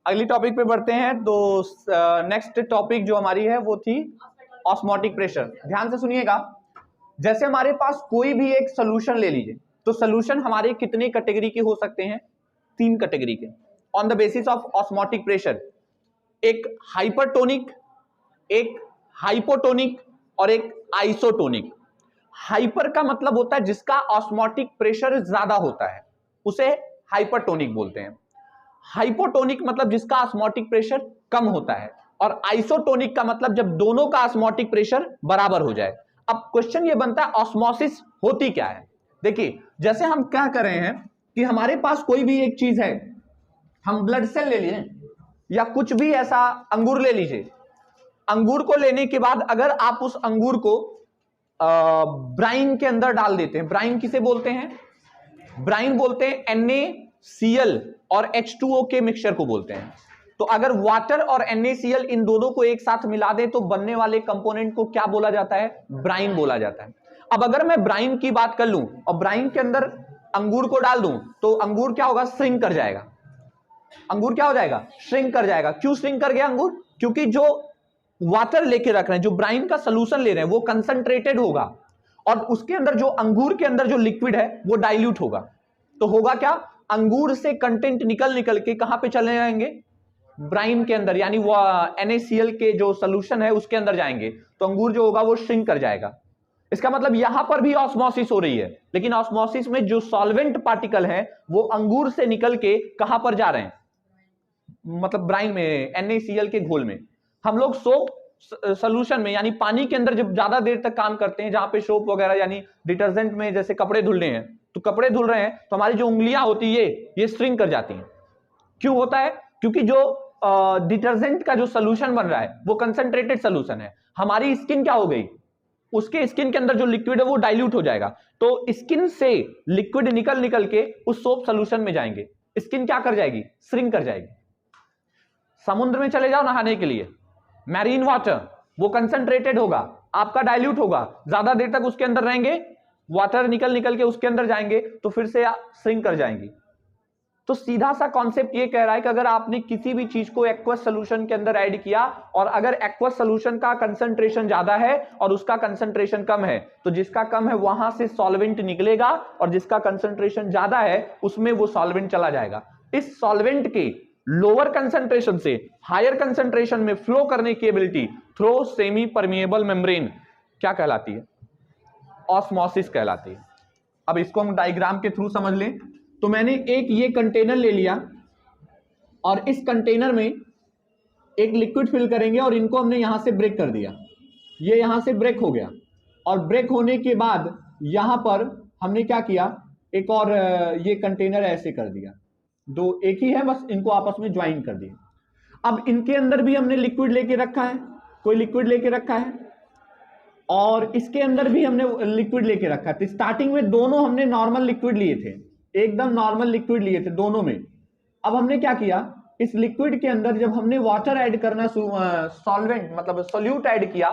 अगली टॉपिक पे बढ़ते हैं। तो नेक्स्ट टॉपिक जो हमारी है वो थी ऑस्मोटिक प्रेशर। ध्यान से सुनिएगा, जैसे हमारे पास कोई भी एक सोल्यूशन ले लीजिए, तो सोल्यूशन हमारे कितने कैटेगरी के हो सकते हैं? 3 कैटेगरी के, on the basis of osmotic pressure. एक हाइपरटोनिक, एक हाइपोटोनिक और एक आइसोटोनिक। हाइपर का मतलब होता है जिसका ऑस्मोटिक प्रेशर ज्यादा होता है, उसे हाइपरटोनिक बोलते हैं। हाइपोटोनिक मतलब जिसका ऑस्मोटिक प्रेशर कम होता है, और आइसोटोनिक का मतलब जब दोनों का ऑस्मोटिक प्रेशर बराबर हो जाए। अब क्वेश्चन ये बनता है ऑस्मोसिस होती क्या है? देखिए, जैसे हम क्या कर रहे हैं कि हमारे पास कोई भी एक चीज है, हम ब्लड सेल ले लिए या कुछ भी ऐसा, अंगूर ले लीजिए। अंगूर को लेने के बाद अगर आप उस अंगूर को ब्राइन के अंदर डाल देते हैं, ब्राइन किसे बोलते हैं? ब्राइन बोलते हैं NaCl और H2O के मिक्सचर को बोलते हैं। तो अगर वाटर और NaCl इन दोनों को एक साथ मिला दें तो बनने वाले कंपोनेंट को क्या बोला जाता है? ब्राइन बोला जाता है। अब अगर मैं ब्राइन की बात कर लूं और ब्राइन के अंदर अंगूर को डाल दूं तो अंगूर क्या होगा? श्रिंक कर जाएगा। अंगूर क्या हो जाएगा? श्रिंक कर जाएगा। क्यों श्रिंक कर गया अंगूर? क्योंकि जो वाटर लेके रख रहे हैं, जो ब्राइन का सोल्यूशन ले रहे हैं, वो कंसंट्रेटेड होगा और उसके अंदर जो अंगूर के अंदर जो लिक्विड है वो डाइल्यूट होगा। तो होगा क्या? अंगूर से कंटेंट निकल के कहां पे चले जाएंगे? ब्राइन के अंदर, यानी वो NaCl के जो सोल्यूशन है उसके अंदर जाएंगे, तो अंगूर जो होगा वो श्रिंक कर जाएगा। इसका मतलब यहां पर भी ऑस्मोसिस हो रही है, लेकिन ऑस्मोसिस में जो सॉल्वेंट पार्टिकल है वो अंगूर से निकल के कहां पर जा रहे हैं? मतलब ब्राइन में, NaCl के घोल में। हम लोग सोप सोल्यूशन में यानी पानी के अंदर जब ज्यादा देर तक काम करते हैं, जहां पे सोप वगैरह यानी डिटर्जेंट में जैसे कपड़े धुल रहे हैं, तो कपड़े धुल रहे हैं तो हमारी जो उंगलियां होती है ये श्रिंक कर जाती हैं। क्यों होता है? क्योंकि जो डिटर्जेंट का जो सोल्यूशन बन रहा है वो कंसंट्रेटेड सोल्यूशन है। हमारी स्किन क्या हो गई? उसके स्किन के अंदर जो लिक्विड है वो डाइल्यूट हो जाएगा, तो स्किन से लिक्विड निकल के उस सोप सोल्यूशन में जाएंगे। स्किन क्या कर जाएगी? श्रिंक कर जाएगी। समुद्र में चले जाओ नहाने के लिए, मैरीन वाटर, वो कंसंट्रेटेड होगा, आपका डाइल्यूट होगा, ज्यादा देर तक उसके अंदर रहेंगे, वाटर निकल के उसके अंदर जाएंगे तो फिर से श्रिंक कर जाएंगी। तो सीधा सा कॉन्सेप्ट ये कह रहा है कि अगर आपने किसी भी चीज को एक्वस सोल्यूशन के अंदर ऐड किया और अगर एक्वस सोल्यूशन का कंसंट्रेशन ज्यादा है और उसका कंसंट्रेशन कम है, तो जिसका कम है वहां से सॉल्वेंट निकलेगा और जिसका कंसंट्रेशन ज्यादा है उसमें वो सॉल्वेंट चला जाएगा। इस सॉल्वेंट के लोअर कंसंट्रेशन से हायर कंसंट्रेशन में फ्लो करने की ability through semi permeable membrane क्या कहलाती है? ऑस्मोसिस कहलाती है। अब इसको हम डायग्राम के थ्रू समझ लें तो मैंने एक ये कंटेनर ले लिया और इस कंटेनर में एक लिक्विड फिल करेंगे और इनको हमने यहां से ब्रेक कर दिया। ये यहां से ब्रेक हो गया और ब्रेक होने के बाद यहां पर हमने क्या किया? एक और ये कंटेनर ऐसे कर दिया, दो एक ही है, बस इनको आपस में ज्वाइन कर दिया। अब इनके अंदर भी हमने लिक्विड लेके रखा है, कोई लिक्विड लेके रखा है और इसके अंदर भी हमने लिक्विड लेके रखा है। तो स्टार्टिंग में दोनों हमने नॉर्मल लिक्विड लिए थे, एकदम नॉर्मल लिक्विड लिए थे दोनों में। अब हमने क्या किया? इस लिक्विड के अंदर जब हमने वाटर ऐड करना, सॉल्वेंट मतलब सोल्यूट ऐड किया,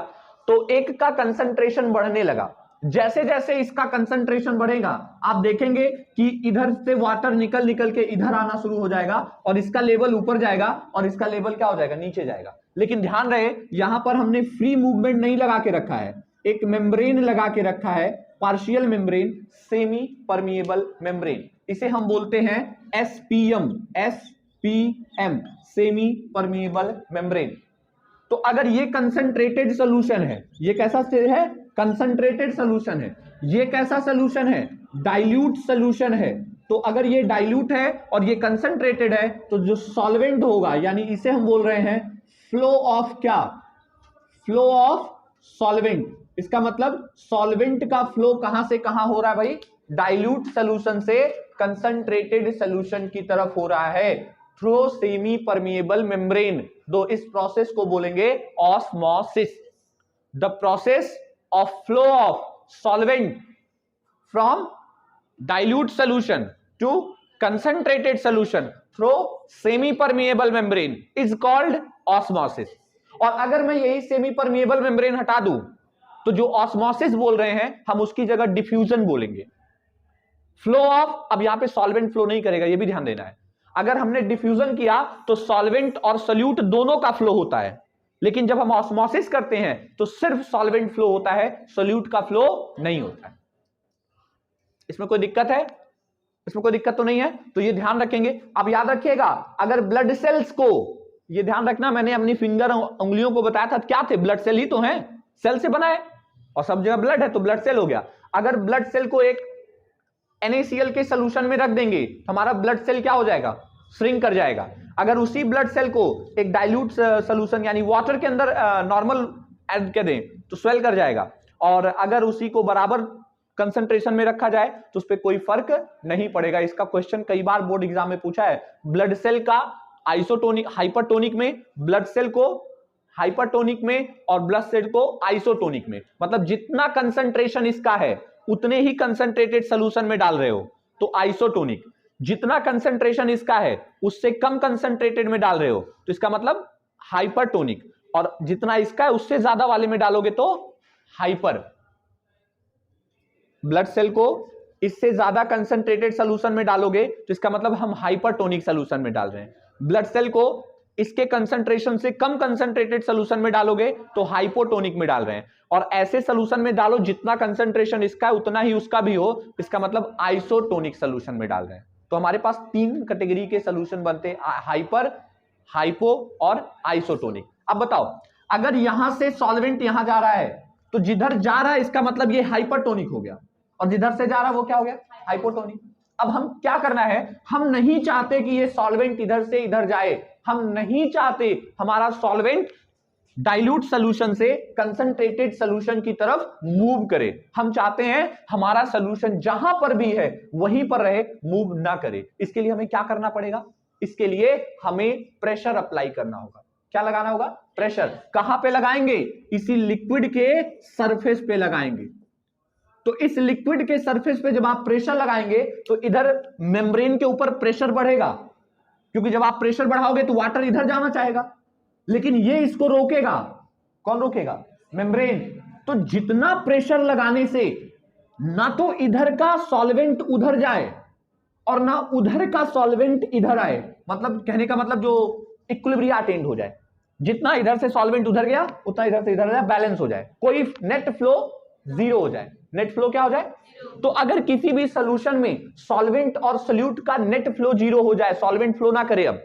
तो एक का कंसंट्रेशन बढ़ने लगा। जैसे जैसे इसका कंसंट्रेशन बढ़ेगा आप देखेंगे कि इधर से वाटर निकल के इधर आना शुरू हो जाएगा और इसका लेवल ऊपर जाएगा और इसका लेवल क्या हो जाएगा? नीचे जाएगा। लेकिन ध्यान रहे यहां पर हमने फ्री मूवमेंट नहीं लगा के रखा है, एक मेम्ब्रेन लगा के रखा है, partial membrane, semi permeable membrane. इसे हम बोलते हैं SPM, सेमी परमिएबल मेम्ब्रेन। तो अगर ये कंसंट्रेटेड सोल्यूशन है, ये कैसा है? कंसंट्रेटेड सोल्यूशन है। ये कैसा सोल्यूशन है? डाइल्यूट सोल्यूशन है। तो अगर ये डाइल्यूट है और ये कंसंट्रेटेड है तो जो सॉल्वेंट होगा, यानी इसे हम बोल रहे हैं फ्लो ऑफ क्या? Flow of solvent. इसका मतलब सॉल्वेंट का फ्लो कहां से कहां हो रहा है भाई? डाइल्यूट सोल्यूशन से कंसंट्रेटेड सोल्यूशन की तरफ हो रहा है थ्रू सेमी परमिएबल मेम्ब्रेन। दो इस प्रोसेस को बोलेंगे osmosis. The process of flow of solvent from dilute solution to concentrated solution through semi permeable membrane is called osmosis। और अगर मैं यही सेमी परमिएबल मेम्ब्रेन हटा दूं तो जो ऑस्मोसिस बोल रहे हैं हम उसकी जगह डिफ्यूजन बोलेंगे। फ्लो ऑफ, अब यहां पे सॉल्वेंट फ्लो नहीं करेगा, ये भी ध्यान देना है। अगर हमने डिफ्यूजन किया तो सॉल्वेंट और सोल्यूट दोनों का फ्लो होता है, लेकिन जब हम ऑस्मोसिस करते हैं तो सिर्फ सॉल्वेंट फ्लो होता है, सोल्यूट का फ्लो नहीं होता है। इसमें कोई दिक्कत है? इसमें कोई दिक्कत तो नहीं है, तो ये ध्यान रखेंगे। अब याद रखिएगा, अगर ब्लड सेल्स को, ये ध्यान रखना, मैंने अपनी फिंगर उंगलियों को बताया था क्या थे, ब्लड सेल ही तो हैं, सेल से बना है और सब जगह ब्लड है तो ब्लड सेल हो गया। अगर ब्लड सेल को एक NaCl के सोल्यूशन में रख देंगे हमारा ब्लड सेल क्या हो जाएगा, श्रिंक कर जाएगा। अगर उसी ब्लड सेल को एक डाइल्यूट सोल्यूशन यानी वाटर के अंदर नॉर्मल ऐड कर दें तो स्वेल कर जाएगा, और अगर उसी को बराबर कंसंट्रेशन में रखा जाए तो उस पर कोई फर्क नहीं पड़ेगा। इसका क्वेश्चन कई बार बोर्ड एग्जाम में पूछा है। ब्लड सेल का आइसोटोनिक, हाइपरटोनिक में, ब्लड सेल को हाइपरटोनिक में और ब्लड सेल को आइसोटोनिक में, मतलब जितना कंसंट्रेशन इसका है उतने ही कंसंट्रेटेड सोल्यूशन में डाल रहे हो तो आइसोटोनिक, जितना कंसंट्रेशन इसका है उससे कम कंसंट्रेटेड में डाल रहे हो तो इसका मतलब हाइपरटोनिक, और जितना इसका है उससे ज्यादा वाले में डालोगे तो हाइपर। ब्लड सेल को इससे ज्यादा कंसंट्रेटेड सोल्यूशन में डालोगे तो इसका मतलब हम हाइपरटोनिक सोल्यूशन में डाल रहे हैं। ब्लड सेल को इसके कंसंट्रेशन से कम कंसंट्रेटेड सोल्यूशन में डालोगे तो हाइपोटोनिक में डाल रहे हैं, और ऐसे सोल्यूशन में डालो जितना कंसंट्रेशन इसका है उतना ही उसका भी हो, इसका मतलब आइसोटोनिक सोल्यूशन में डाल रहे हैं। तो हमारे पास 3 कैटेगरी के सोल्यूशन बनते हैं, हाइपर, हाइपो और आइसोटोनिक। अब बताओ, अगर यहां से सॉल्वेंट यहां जा रहा है तो जिधर जा रहा है इसका मतलब ये हाइपरटोनिक हो गया, और जिधर से जा रहा है वो क्या हो गया, हाइपोटोनिक। अब हम क्या करना है, हम नहीं चाहते कि ये सॉल्वेंट इधर से इधर जाए, हम नहीं चाहते हमारा सॉल्वेंट डाइल्यूट सॉल्यूशन से कंसंट्रेटेड सॉल्यूशन की तरफ मूव करे। हम चाहते हैं हमारा सॉल्यूशन जहां पर भी है वहीं पर रहे, मूव ना करे। इसके लिए हमें क्या करना पड़ेगा, इसके लिए हमें प्रेशर अप्लाई करना होगा। क्या लगाना होगा, प्रेशर। कहां पे लगाएंगे, इसी लिक्विड के सरफेस पे लगाएंगे। तो इस लिक्विड के सरफेस पे जब आप प्रेशर लगाएंगे तो इधर मेम्ब्रेन के ऊपर प्रेशर बढ़ेगा, क्योंकि जब आप प्रेशर बढ़ाओगे तो वाटर इधर जाना चाहेगा, लेकिन ये इसको रोकेगा। कौन रोकेगा, मेम्ब्रेन। तो जितना प्रेशर लगाने से ना तो इधर का सॉल्वेंट उधर जाए और ना उधर का सॉल्वेंट इधर आए, मतलब कहने का मतलब जो इक्विलिब्रियम अटेंड हो जाए, जितना इधर से सॉल्वेंट उधर गया उतना इधर से इधर जाए, बैलेंस हो जाए, कोई नेट फ्लो 0 हो जाए। नेट फ्लो क्या हो जाए, तो अगर किसी भी सॉल्यूशन में सॉल्वेंट और सोल्यूट का नेट फ्लो 0 हो जाए, सॉल्वेंट फ्लो ना करे, अब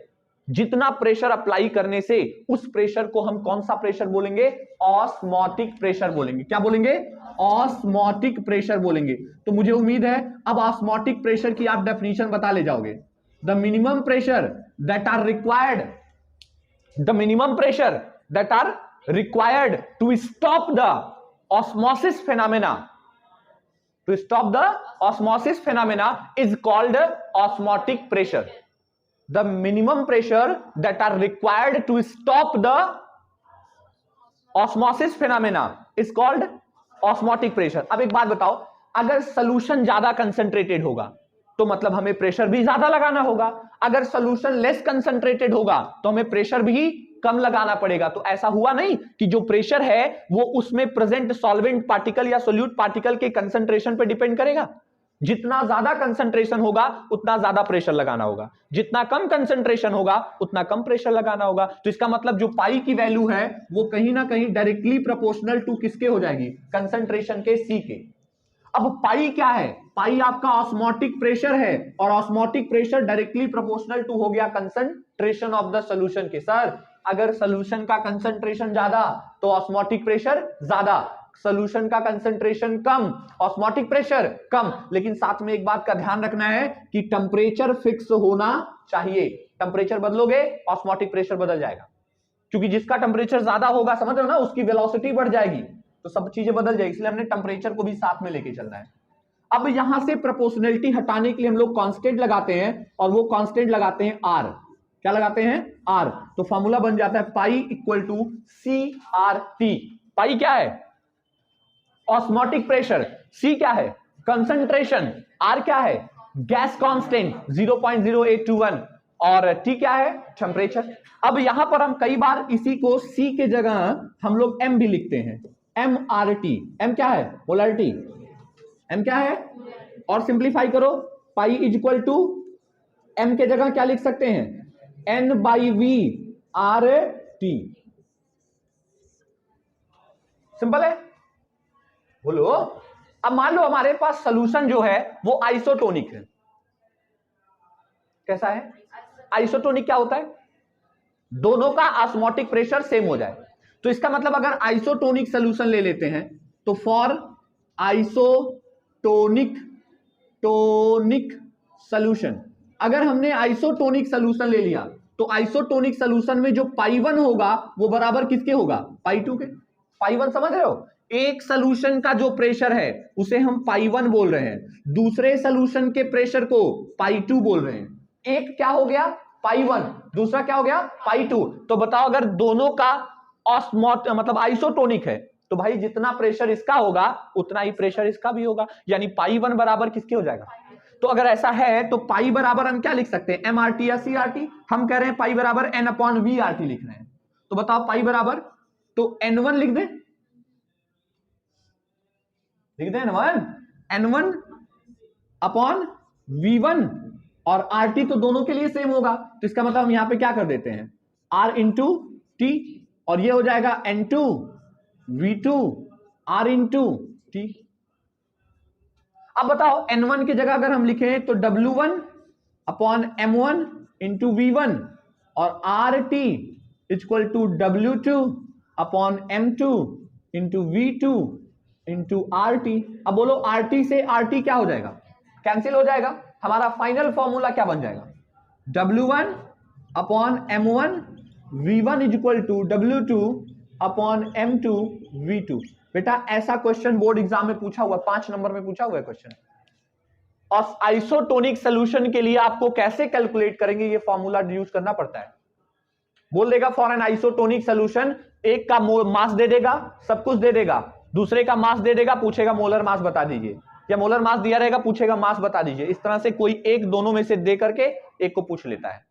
जितना प्रेशर अप्लाई करने से उस प्रेशर को हम कौन सा प्रेशर बोलेंगे, ऑस्मोटिक प्रेशर बोलेंगे। क्या बोलेंगे, ऑस्मोटिक प्रेशर बोलेंगे। तो मुझे उम्मीद है अब ऑस्मोटिक प्रेशर की आप डेफिनेशन बता ले जाओगे। The minimum pressure that are required, the minimum pressure that are required to stop the osmosis phenomena, to stop the osmosis phenomena is called osmotic pressure. The minimum pressure that are required to stop the osmosis phenomena is called osmotic pressure. अब एक बात बताओ, अगर solution ज्यादा concentrated होगा तो मतलब हमें प्रेशर भी ज्यादा लगाना होगा, अगर सॉल्यूशन लेस कंसंट्रेटेड होगा तो हमें प्रेशर भी कम लगाना पड़ेगा। तो ऐसा हुआ नहीं कि जो प्रेशर है वो उसमें प्रेजेंट सॉल्वेंट पार्टिकल या सोल्यूट पार्टिकल के कंसंट्रेशन पे डिपेंड करेगा। जितना ज्यादा कंसंट्रेशन होगा उतना ज्यादा प्रेशर लगाना होगा, जितना कम कंसंट्रेशन होगा उतना कम प्रेशर लगाना होगा। तो इसका मतलब जो पाई की वैल्यू है वो कहीं ना कहीं डायरेक्टली प्रोपोर्शनल टू किसके हो जाएगी, कंसंट्रेशन के, सी के। अब पाई क्या है, पाई आपका ऑस्मोटिक प्रेशर है, और osmotic pressure directly proportional to हो गया कंसंट्रेशन ऑफ द सॉल्यूशन के। सर अगर सॉल्यूशन का कंसंट्रेशन ज्यादा तो ऑस्मोटिक प्रेशर ज्यादा, सॉल्यूशन का कंसंट्रेशन कम, ऑस्मोटिक प्रेशर कम। लेकिन साथ में एक बात का ध्यान रखना है कि टेम्परेचर फिक्स होना चाहिए। टेम्परेचर बदलोगे ऑस्मोटिक प्रेशर बदल जाएगा, क्योंकि जिसका टेम्परेचर ज्यादा होगा, समझ रहे हो ना, उसकी वेलोसिटी बढ़ जाएगी, तो सब चीजें बदल जाएगी। इसलिए हमने टेम्परेचर को भी साथ में लेके चलना है। अब यहां से प्रोपोर्शनलिटी हटाने के लिए हम लोग कांस्टेंट लगाते हैं, और वो कांस्टेंट लगाते हैं आर। क्या लगाते हैं, आर। तो फॉर्मूला बन जाता है pi equal to C R T. Pi क्या है, ऑस्मोटिक प्रेशर, सी क्या है, कंसंट्रेशन, आर क्या है, गैस कांस्टेंट 0.0821, और टी क्या है, टेम्परेचर। अब यहां पर हम कई बार इसी को सी के जगह हम लोग एम भी लिखते हैं, एम आर टी। एम क्या है, मोलरिटी, एम क्या है, और सिंप्लीफाई करो, pi is equal to m के जगह क्या लिख सकते हैं, N/V RT। सिंपल है, बोलो। अब मान लो हमारे पास सोल्यूशन जो है वो आइसोटोनिक है। कैसा है? आइसोटोनिक क्या होता है? दोनों का ऑस्मोटिक प्रेशर सेम हो जाए। तो इसका मतलब अगर आइसोटोनिक सोल्यूशन ले लेते हैं तो फॉर आइसोटोनिक सोल्यूशन, अगर हमने आइसोटोनिक सोल्यूशन ले लिया तो आइसोटोनिक सोल्यूशन में जो पाई 1 होगा वो बराबर किसके होगा, पाई 2 के। पाई 1 समझ रहे हो? एक सोल्यूशन का जो प्रेशर है उसे हम पाई 1 बोल रहे हैं, दूसरे सोल्यूशन के प्रेशर को पाई 2 बोल रहे हैं। एक क्या हो गया, पाई 1, दूसरा क्या हो गया, पाई 2। तो बताओ अगर दोनों का मतलब आइसोटोनिक है तो भाई जितना प्रेशर इसका होगा उतना ही प्रेशर इसका भी होगा, यानी पाई 1 बराबर किसके हो जाएगा। तो अगर ऐसा है तो पाई बराबर हम क्या लिख सकते हैं, MRT या CRT। हम कह रहे हैं पाई बराबर N/VRT लिख रहे हैं। तो बताओ पाई बराबर, तो N1 लिख दें, N1/V1, और RT तो दोनों के लिए सेम होगा। तो इसका मतलब हम यहां पे क्या कर देते हैं, R इंटू T, और ये हो जाएगा N2V2 R इंटू T। अब बताओ N1 की जगह अगर हम लिखें तो W1/M1 इंटू V1 और RT equal to W2/M2 into V2 into RT। अब बोलो RT से RT क्या हो जाएगा, कैंसिल हो जाएगा। हमारा फाइनल फॉर्मूला क्या बन जाएगा, W1/M1 V1 equal to W2/M2 V2। बेटा ऐसा क्वेश्चन बोर्ड एग्जाम में पूछा हुआ, 5 नंबर में पूछा हुआ है क्वेश्चन। और आइसोटोनिक सोल्यूशन के लिए आपको कैसे कैलकुलेट करेंगे, ये फॉर्मूला यूज करना पड़ता है। बोल देगा फॉर एन आइसोटोनिक सोल्यूशन, एक का मास दे देगा, सब कुछ दे देगा, दूसरे का मास दे देगा, पूछेगा मोलर मास बता दीजिए, या मोलर मास दिया रहेगा, पूछेगा मास बता दीजिए। इस तरह से कोई एक दोनों में से दे करके एक को पूछ लेता है।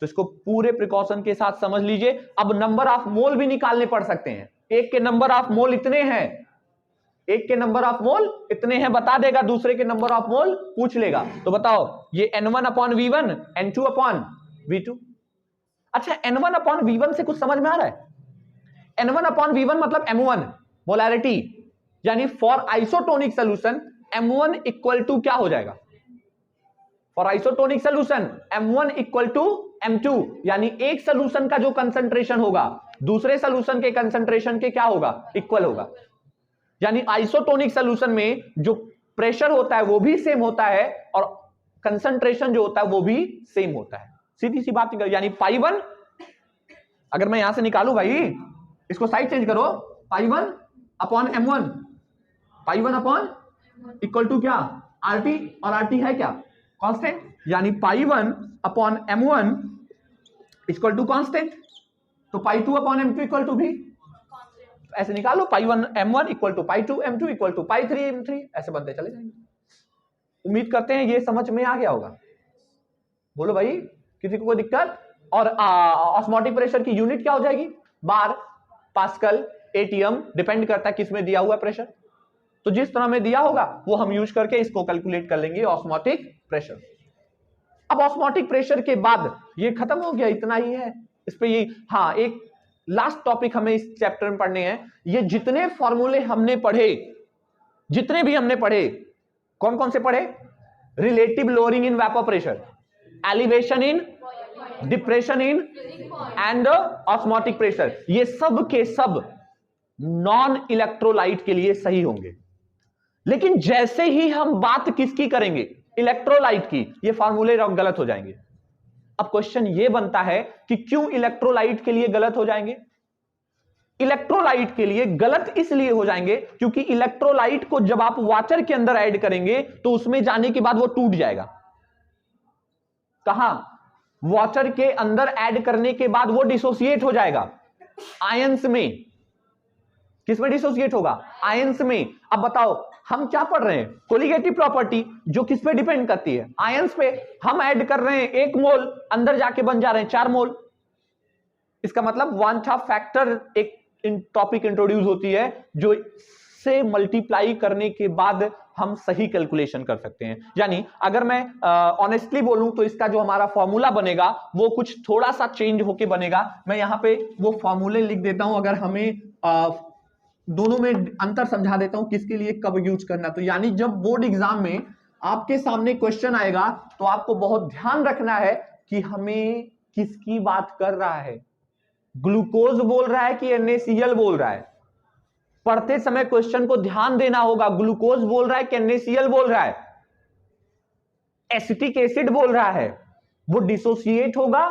तो इसको पूरे प्रिकॉशन के साथ समझ लीजिए। अब नंबर ऑफ मोल भी निकालने पड़ सकते हैं। एक के नंबर ऑफ मोल इतने हैं, एक के नंबर ऑफ मोल इतने हैं बता देगा, दूसरे के नंबर ऑफ मोल पूछ लेगा। तो बताओ ये N1/V1 N2/V2। अच्छा N1/V1 से कुछ समझ में आ रहा है? N1/V1 मतलब M1 मोलैरिटी, यानी for isotonic solution M1 equal to क्या हो जाएगा, for isotonic solution M1 equal to M2, यानी एक सोल्यूशन का जो कंसंट्रेशन होगा दूसरे सोल्यूशन के कंसंट्रेशन के क्या होगा, इक्वल होगा। यानी आइसोटोनिक सोल्यूशन में जो प्रेशर होता है वो भी सेम होता है और कंसंट्रेशन जो होता है वो भी सेम होता है। सीधी सी बात निकल, यानी पाई 1 अगर मैं यहां से निकालू भाई, इसको साइड चेंज करो, पाई 1/M1, पाई 1 इक्वल टू क्या, RT, और RT है क्या, कांस्टेंट, यानी पाई 1/M1 इक्वल टू कांस्टेंट। तो पाई 2/M2 इक्वल टू भी ऐसे निकालो, pi 1M1 equal to pi 2M2 equal to pi 3M3, ऐसे बनते चले जाएंगे। उम्मीद करते हैं ये समझ में आ गया होगा। बोलो भाई किसी को कोई दिक्कत? और ऑस्मोटिक प्रेशर की यूनिट क्या हो जाएगी, बार, पास्कल, ATM, डिपेंड करता है किस में दिया हुआ प्रेशर। तो जिस तरह में दिया होगा वो हम यूज करके इसको कैलकुलेट कर लेंगे ऑस्मोटिक प्रेशर। अब ऑस्मोटिक प्रेशर के बाद ये खत्म हो गया, इतना ही है इस पे। ये हाँ एक लास्ट टॉपिक हमें इस चैप्टर में पढ़ने हैं। ये जितने फॉर्मूले हमने पढ़े, जितने भी हमने पढ़े, कौन कौन से पढ़े, relative lowering in vapour pressure, elevation in, depression in and osmotic pressure, ये सब के सब नॉन इलेक्ट्रोलाइट के लिए सही होंगे। लेकिन जैसे ही हम बात किसकी करेंगे, इलेक्ट्रोलाइट की, ये फार्मूले गलत हो जाएंगे। अब क्वेश्चन ये बनता है कि क्यों इलेक्ट्रोलाइट के लिए गलत हो जाएंगे। इलेक्ट्रोलाइट के लिए गलत इसलिए हो जाएंगे क्योंकि इलेक्ट्रोलाइट को जब आप वाटर के अंदर ऐड करेंगे तो उसमें जाने के बाद वो टूट जाएगा। कहां, वाटर के अंदर ऐड करने के बाद वो डिसोसिएट हो जाएगा आयंस में। किसमें डिसोसिएट होगा, आयंस में। अब बताओ हम क्या पढ़ रहे हैं, कोलिगेटिव प्रॉपर्टी, जो किस पे डिपेंड करती है, आयंस पे। हम ऐड कर रहे हैं 1 मोल, अंदर जाके बन जा रहे हैं 4 मोल। इसका मतलब वांछा फैक्टर एक टॉपिक इंट्रोड्यूस होती है जो से मल्टीप्लाई करने के बाद हम सही कैलकुलेशन कर सकते हैं। यानी अगर मैं ऑनेस्टली बोलूं तो इसका जो हमारा फॉर्मूला बनेगा वो कुछ थोड़ा सा चेंज होके बनेगा। मैं यहां पे वो फॉर्मूले लिख देता हूं, अगर हमें दोनों में अंतर समझा देता हूं किसके लिए कब यूज करना। तो यानी जब बोर्ड एग्जाम में आपके सामने क्वेश्चन आएगा तो आपको बहुत ध्यान रखना है कि हमें किसकी बात कर रहा है, ग्लूकोज बोल रहा है कि NaCl बोल रहा है। पढ़ते समय क्वेश्चन को ध्यान देना होगा, ग्लूकोज बोल रहा है कि NaCl बोल रहा है, एसिटिक एसिड बोल रहा है, वो डिसोसिएट होगा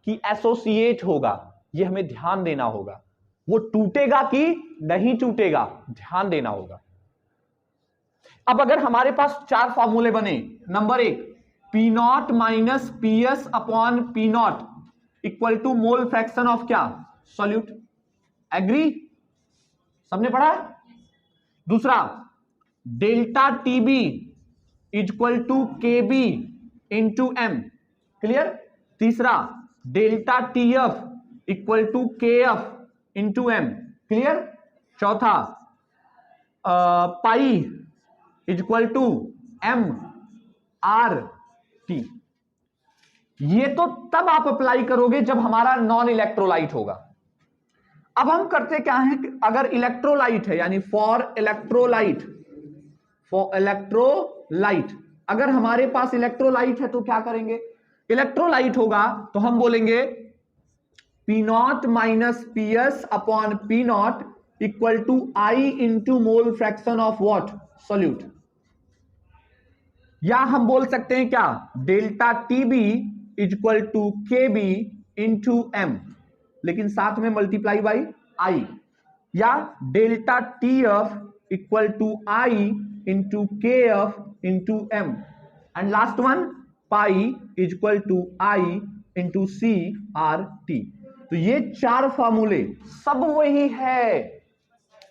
कि एसोसिएट होगा, ये हमें ध्यान देना होगा। वो टूटेगा कि नहीं टूटेगा, ध्यान देना होगा। अब अगर हमारे पास 4 फॉर्मूले बने, number 1 P0 minus PS upon P0 equal to mole fraction of क्या, सॉल्यूट। एग्री, सबने पढ़ा है। दूसरा delta TB equal to KB into M, clear. तीसरा delta TF equal to KF into M, clear. चौथा पाई इक्वल टू MRT। ये तो तब आप अप्लाई करोगे जब हमारा नॉन इलेक्ट्रोलाइट होगा। अब हम करते क्या है, अगर इलेक्ट्रोलाइट है यानी फॉर इलेक्ट्रोलाइट, अगर हमारे पास इलेक्ट्रोलाइट है तो क्या करेंगे, इलेक्ट्रोलाइट होगा तो हम बोलेंगे P0 minus PS upon P0 equal to I into mole fraction of what, solute. या हम बोल सकते हैं क्या, delta TB equal to KB into M, लेकिन साथ में मल्टीप्लाई बाई I, या delta TF equal to I into KF into M, and last one pi equal to I into CRT। तो ये 4 फॉर्मूले सब वही है,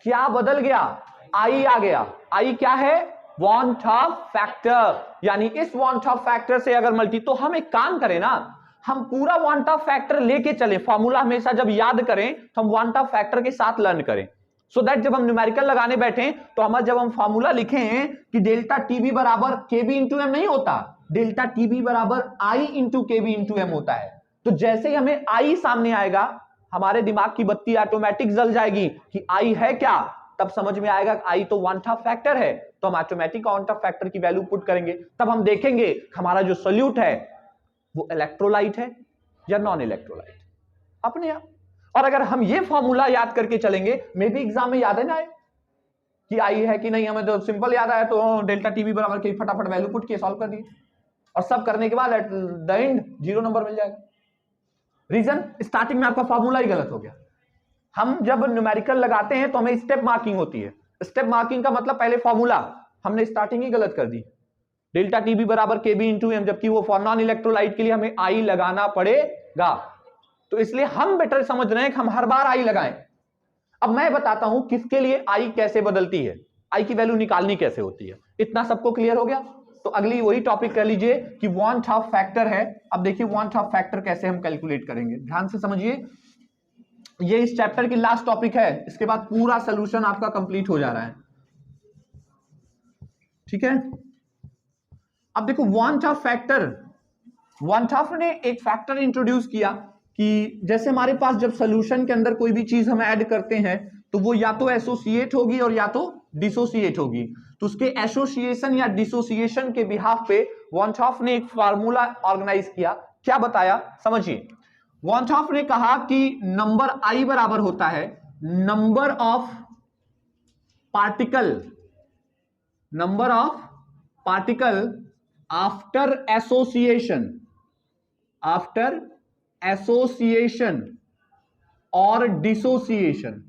क्या बदल गया, I आ गया। I क्या है, वांट ऑफ फैक्टर, यानी इस वांट ऑफ फैक्टर से अगर मल्टी, तो हम एक काम करें ना, हम पूरा वांट ऑफ फैक्टर लेके चले, फॉर्मूला हमेशा जब याद करें तो हम वांट ऑफ फैक्टर के साथ लर्न करें, सो दैट जब हम न्यूमेरिकल लगाने बैठे तो हमारा जब हम फॉर्मूला लिखे हैं कि डेल्टा TB बराबर KB इंटू M नहीं होता, डेल्टा TB बराबर I into KB into M होता है। तो जैसे ही हमें I सामने आएगा हमारे दिमाग की बत्ती ऑटोमेटिक जल जाएगी कि I है क्या, तब समझ में आएगा I तो वांट ऑफ फैक्टर है, तो हम ऑटोमेटिक वांट ऑफ फैक्टर की वैल्यू पुट करेंगे। तब हम देखेंगे हमारा जो सोल्यूट है वो इलेक्ट्रोलाइट है या नॉन इलेक्ट्रोलाइट, अपने आप। और अगर हम ये फॉर्मूला याद करके चलेंगे, मे भी एग्जाम में याद है ना आए कि आई है कि नहीं, हमें तो सिंपल याद आया, तो डेल्टा TB बराबर के फटाफट वैल्यू पुट किए, सॉल्व कर दिए, और सब करने के बाद एट द एंड 0 नंबर मिल जाएगा। रीजन, स्टार्टिंग में आपका फॉर्मूला ही गलत हो गया। हम जब न्यूमेरिकल लगाते हैं तो हमें स्टेप मार्किंग होती है, स्टेप मार्किंग का मतलब पहले फॉर्मूला हमने स्टार्टिंग ही गलत कर दी, डेल्टा TB बराबर KB इंटू M, जबकि वो फॉर नॉन इलेक्ट्रोलाइट के लिए हमें I लगाना पड़ेगा। तो इसलिए हम बेटर समझ रहे हैं कि हम हर बार I लगाएं। अब मैं बताता हूं किसके लिए I कैसे बदलती है, I की वैल्यू निकालनी कैसे होती है। इतना सबको क्लियर हो गया। तो अगली वही टॉपिक कर लीजिए कि वांट ऑफ फैक्टर है। अब देखिए वांट ऑफ फैक्टर कैसे हम कैलकुलेट करेंगे, ध्यान से समझिए। ये इस चैप्टर की लास्ट टॉपिक है, इसके बाद पूरा सोल्यूशन आपका कंप्लीट हो जा रहा है, ठीक है। अब देखो want of factor, want of ने एक फैक्टर इंट्रोड्यूस किया कि जैसे हमारे पास जब सोल्यूशन के अंदर कोई भी चीज हम ऐड करते हैं तो वो या तो एसोसिएट होगी और या तो डिसोसिएट होगी। तो उसके एसोसिएशन या डिसोसिएशन के बिहाफ पे वांट ऑफ ने एक फार्मूला ऑर्गेनाइज किया। क्या बताया, समझिए। वांट ऑफ ने कहा कि नंबर I बराबर होता है number of particle after association और डिसोसिएशन।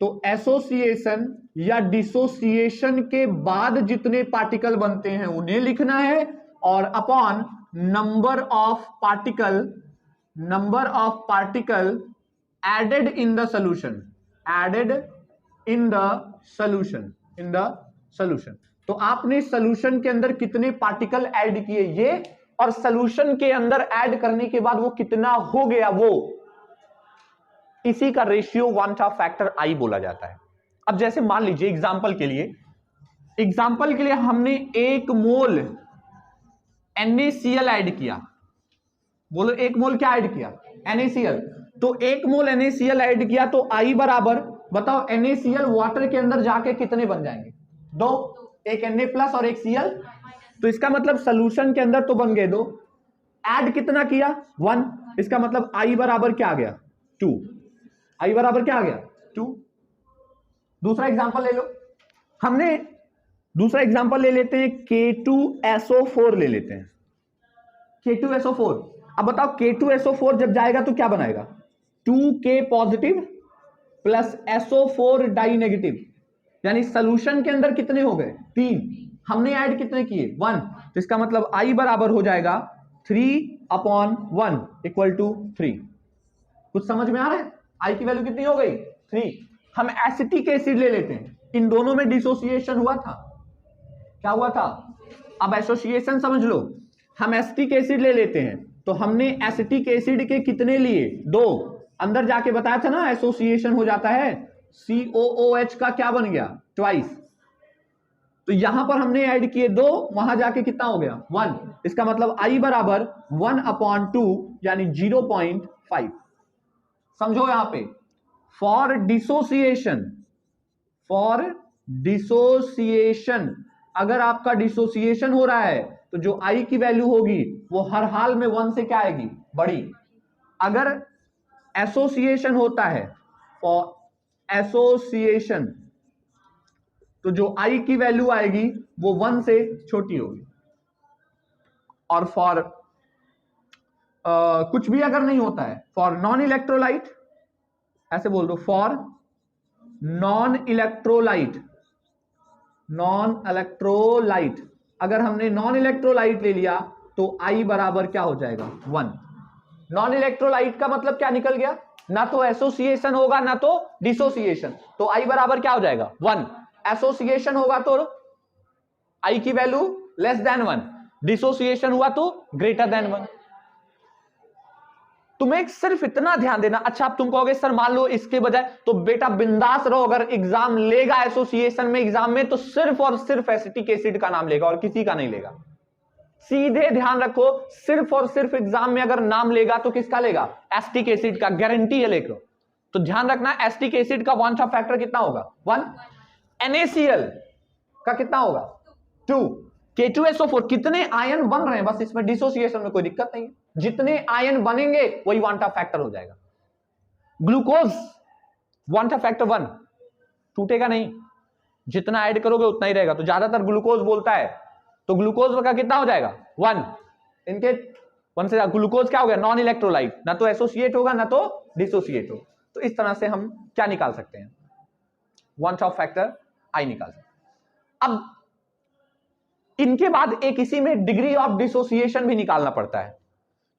तो एसोसिएशन या डिसोसिएशन के बाद जितने पार्टिकल बनते हैं उन्हें लिखना है, और upon number of particle added in the solution. तो आपने सॉल्यूशन के अंदर कितने पार्टिकल ऐड किए ये, और सॉल्यूशन के अंदर ऐड करने के बाद वो कितना हो गया, वो इसी का ratio want of factor I बोला जाता है। अब जैसे मान लीजिए एग्जांपल के लिए एग्जाम्पल के लिए हमने 1 मोल NaCl ऐड किया, बोलो 1 मोल क्या ऐड किया? NaCl। तो 1 मोल NaCl ऐड किया तो I बराबर, बताओ NaCl वाटर के अंदर जाके कितने बन जाएंगे? 2, एक Na+ और एक Cl। तो इसका मतलब सोल्यूशन के अंदर तो बन गए 2, ऐड कितना किया? 1। इसका मतलब I बराबर क्या आ गया? 2। I बराबर क्या आ गया? 2। दूसरा एग्जांपल ले लो, हमने दूसरा एग्जांपल ले लेते हैं, K2SO4 ले लेते हैं, K2SO4। अब बताओ K2SO4 जब जाएगा तो क्या बनाएगा? 2K positive plus SO4 die negative, यानी सोल्यूशन के अंदर कितने हो गए? 3। हमने ऐड कितने किए? 1। तो इसका मतलब I बराबर हो जाएगा 3/1 = 3। कुछ समझ में आ रहा है? I की वैल्यू कितनी हो गई? 3। हम एसिटिक एसिड ले लेते हैं, इन दोनों में डिसोसिएशन हुआ था, क्या हुआ था? अब एसोसिएशन समझ लो, हम एसिटिक एसिड ले लेते हैं, तो हमने एसिटिक एसिड के कितने लिए? 2। अंदर जाके बताया था ना एसोसिएशन हो जाता है, COOH का क्या बन गया? ट्वाइस। तो यहां पर हमने ऐड किए 2, वहां जाके कितना हो गया? 1। इसका मतलब I बराबर 1/2 यानी 0.5। समझो यहां पे, फॉर डिसोसिएशन अगर आपका डिसोसिएशन हो रहा है तो जो I की वैल्यू होगी वो हर हाल में 1 से क्या आएगी? बड़ी। अगर एसोसिएशन होता है, फॉर एसोसिएशन, तो जो I की वैल्यू आएगी वो 1 से छोटी होगी। और फॉर कुछ भी अगर नहीं होता है, फॉर नॉन इलेक्ट्रोलाइट, ऐसे बोल दो, फॉर नॉन इलेक्ट्रोलाइट, अगर हमने नॉन इलेक्ट्रोलाइट ले लिया तो I बराबर क्या हो जाएगा? 1। नॉन इलेक्ट्रोलाइट का मतलब क्या निकल गया? ना तो एसोसिएशन होगा ना तो डिसोसिएशन, तो I बराबर क्या हो जाएगा? 1। एसोसिएशन होगा तो I की वैल्यू लेस देन 1, डिसोसिएशन हुआ तो ग्रेटर देन 1। तुम्हें सिर्फ इतना ध्यान देना। अच्छा, अब तुम कहोगे सर मान लो इसके बजाय, तो बेटा बिंदास रहो, अगर एग्जाम लेगा एसोसिएशन में एग्जाम में तो सिर्फ और सिर्फ एसिटिक एसिड का नाम लेगा और किसी का नहीं लेगा। सीधे ध्यान रखो, सिर्फ और सिर्फ एग्जाम में अगर नाम लेगा तो किसका लेगा? एसिटिक एसिड का, गारंटी है। लेकर तो ध्यान रखना, एसिटिक एसिड का वांट ऑफ फैक्टर कितना होगा? 1। NaCl का कितना होगा? 2। K2SO4 कितने आयन बन रहे हैं, बस इसमें डिसोसिएशन में कोई दिक्कत नहीं है, जितने आयन बनेंगे वही वांट ऑफ फैक्टर हो जाएगा। ग्लूकोज वांट ऑफ फैक्टर 1, टूटेगा नहीं, जितना ऐड करोगे उतना ही रहेगा। तो ज्यादातर ग्लूकोज बोलता है, तो ग्लूकोज का कितना हो जाएगा? 1। इनके 1 से ग्लूकोज क्या हो गया? नॉन इलेक्ट्रोलाइट, ना तो एसोसिएट होगा ना तो डिसोसिएट होगा। तो इस तरह से हम क्या निकाल सकते हैं? वांट ऑफ फैक्टर I निकाल सकते हैं। अब इनके बाद एक इसी में डिग्री ऑफ डिसोसिएशन भी निकालना पड़ता है,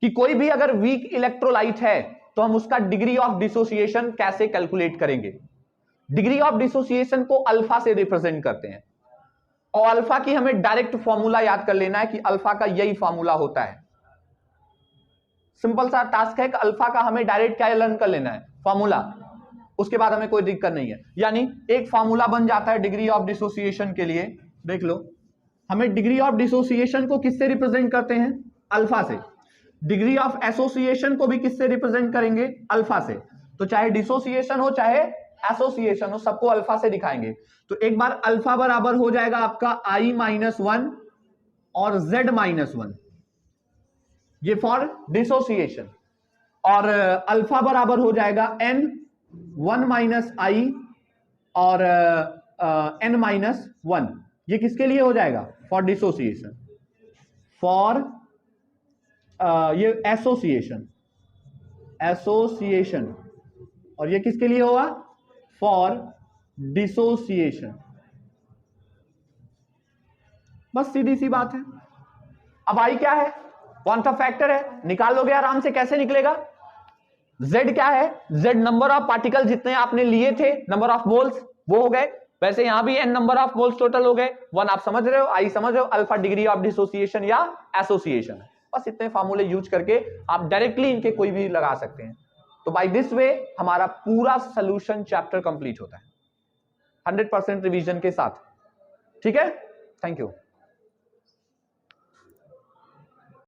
कि कोई भी अगर वीक इलेक्ट्रोलाइट है तो हम उसका डिग्री ऑफ डिसोसिएशन कैसे कैलकुलेट करेंगे। डिग्री ऑफ डिसोसिएशन को अल्फा से रिप्रेजेंट करते हैं, और अल्फा की हमें डायरेक्ट फॉर्मूला याद कर लेना है कि अल्फा का यही फॉर्मूला होता है। सिंपल सा टास्क है कि अल्फा का हमें डायरेक्ट क्या लर्न कर लेना है? फॉर्मूला, उसके बाद हमें कोई दिक्कत नहीं है। यानी एक फॉर्मूला बन जाता है डिग्री ऑफ डिसोसिएशन के लिए। देख लो, हमें डिग्री ऑफ डिसोसिएशन को किससे रिप्रेजेंट करते हैं? अल्फा से। डिग्री ऑफ एसोसिएशन को भी किससे रिप्रेजेंट करेंगे? अल्फा से। तो चाहे डिसोसिएशन हो चाहे एसोसिएशन हो, सबको अल्फा से दिखाएंगे। तो एक बार अल्फा बराबर हो जाएगा आपका I-1 और Z-1, ये फॉर डिसोसिएशन। और अल्फा बराबर हो जाएगा N1 - I और N-1, ये किसके लिए हो जाएगा? For dissociation. फॉर ये एसोसिएशन, और ये किसके लिए होगा? For dissociation. बस सीधी सी बात है। अब I क्या है? वांट ऑफ फैक्टर है, निकाल लोगे आराम से। कैसे निकलेगा? Z क्या है? Z नंबर ऑफ पार्टिकल जितने आपने लिए थे, नंबर ऑफ मोल्स, वो हो गए। वैसे यहां भी N number of moles total हो गए। 1 आप समझ रहे हो, I समझ रहे हो, अल्फा डिग्री ऑफ डिसोसिएशन या एसोसिएशन है। बस इतने फार्मूले यूज करके आप डायरेक्टली इनके कोई भी लगा सकते हैं। तो बाय दिस वे हमारा पूरा सोल्यूशन चैप्टर कंप्लीट होता है 100% रिवीजन के साथ। ठीक है, थैंक यू।